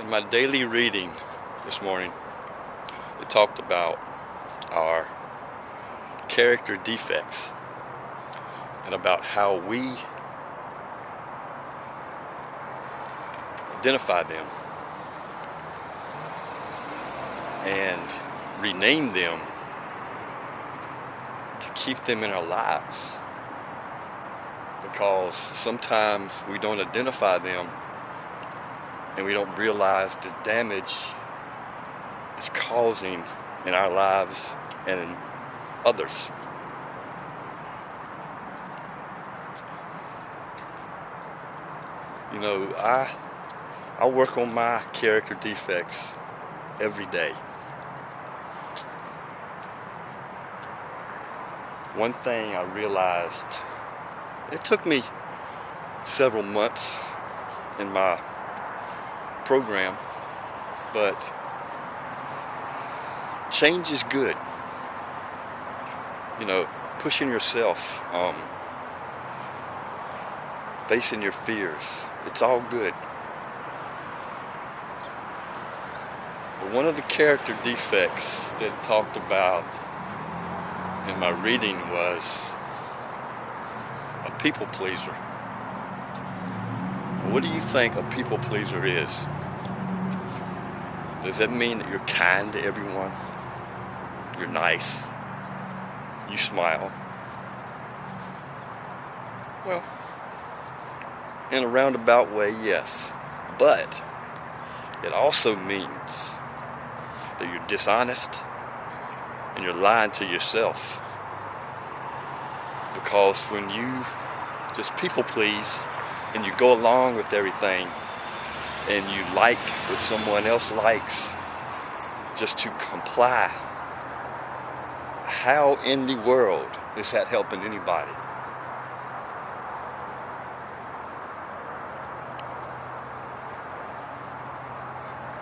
In my daily reading this morning, it talked about our character defects and about how we identify them and rename them to keep them in our lives, because sometimes we don't identify them and we don't realize the damage it's causing in our lives and in others. You know, I work on my character defects every day. One thing I realized, it took me several months in my program, but change is good. You know, pushing yourself, facing your fears, it's all good. But one of the character defects that it talked about in my reading was a people pleaser. What do you think a people pleaser is? Does that mean that you're kind to everyone? You're nice? You smile? Well, in a roundabout way, yes. But it also means that you're dishonest and you're lying to yourself. Because when you just people please and you go along with everything and you like what someone else likes just to comply, how in the world is that helping anybody?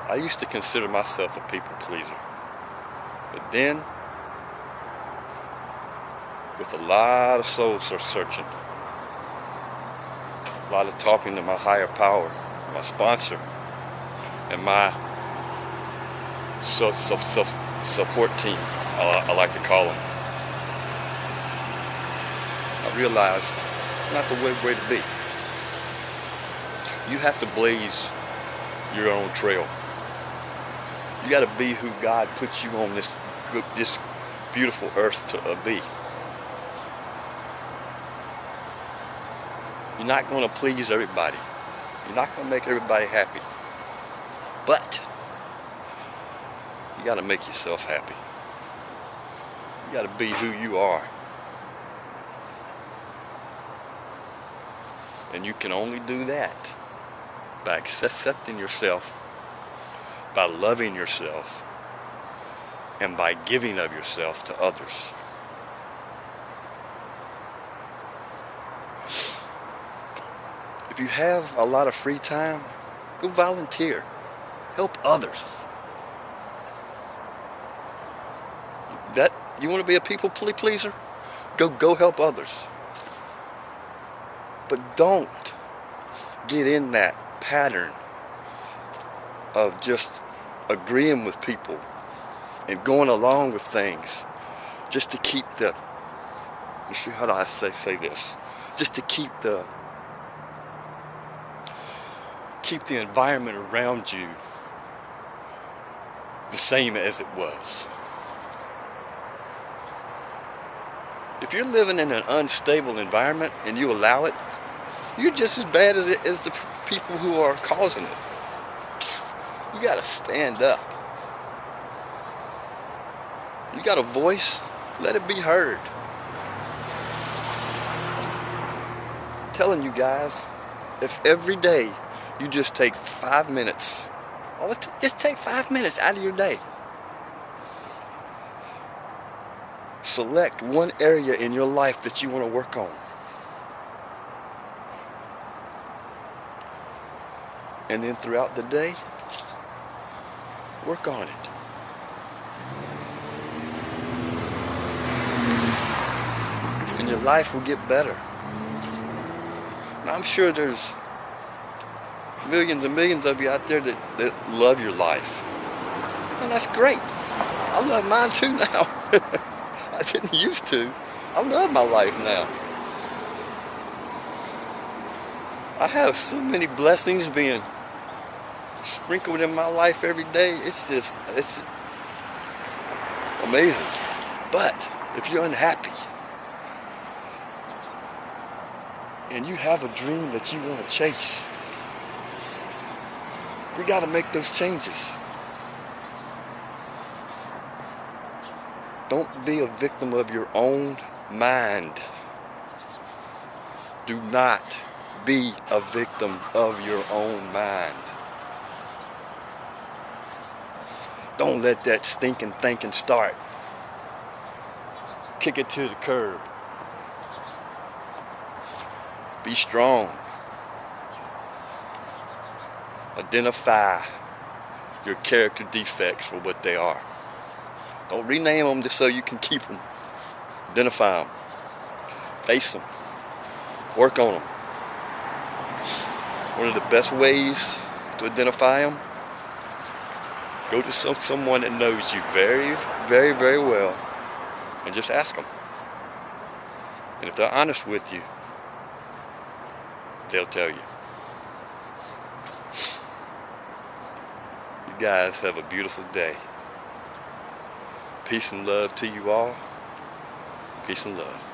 I used to consider myself a people pleaser, but then with a lot of soul searching, a lot of talking to my higher power, my sponsor, and my support team, I like to call them, I realized it's not the way to be. You have to blaze your own trail. You got to be who God puts you on this beautiful earth to be. You're not going to please everybody. You're not going to make everybody happy. But you got to make yourself happy. You got to be who you are. And you can only do that by accepting yourself, by loving yourself, and by giving of yourself to others. If you have a lot of free time, go volunteer. Help others. You want to be a people pleaser? Go help others. But don't get in that pattern of just agreeing with people and going along with things just to keep how do I say this? Just to keep the environment around you the same as it was. If you're living in an unstable environment and you allow it, you're just as bad as the people who are causing it. You gotta stand up. You got a voice, let it be heard. I'm telling you guys, if every day you just take 5 minutes, just take 5 minutes out of your day. Select one area in your life that you want to work on. And then throughout the day, work on it. And your life will get better. Now, I'm sure there's millions and millions of you out there that love your life. And that's great. I love mine too now. I didn't used to. I love my life now. I have so many blessings being sprinkled in my life every day. It's amazing. But if you're unhappy and you have a dream that you want to chase, you got to make those changes. Don't be a victim of your own mind. Do not be a victim of your own mind. Don't let that stinking thinking start. Kick it to the curb. Be strong. Identify your character defects for what they are. Don't rename them just so you can keep them. Identify them. Face them. Work on them. One of the best ways to identify them, go to someone that knows you very, very, very well and just ask them. And if they're honest with you, they'll tell you. You guys have a beautiful day. Peace and love to you all. Peace and love.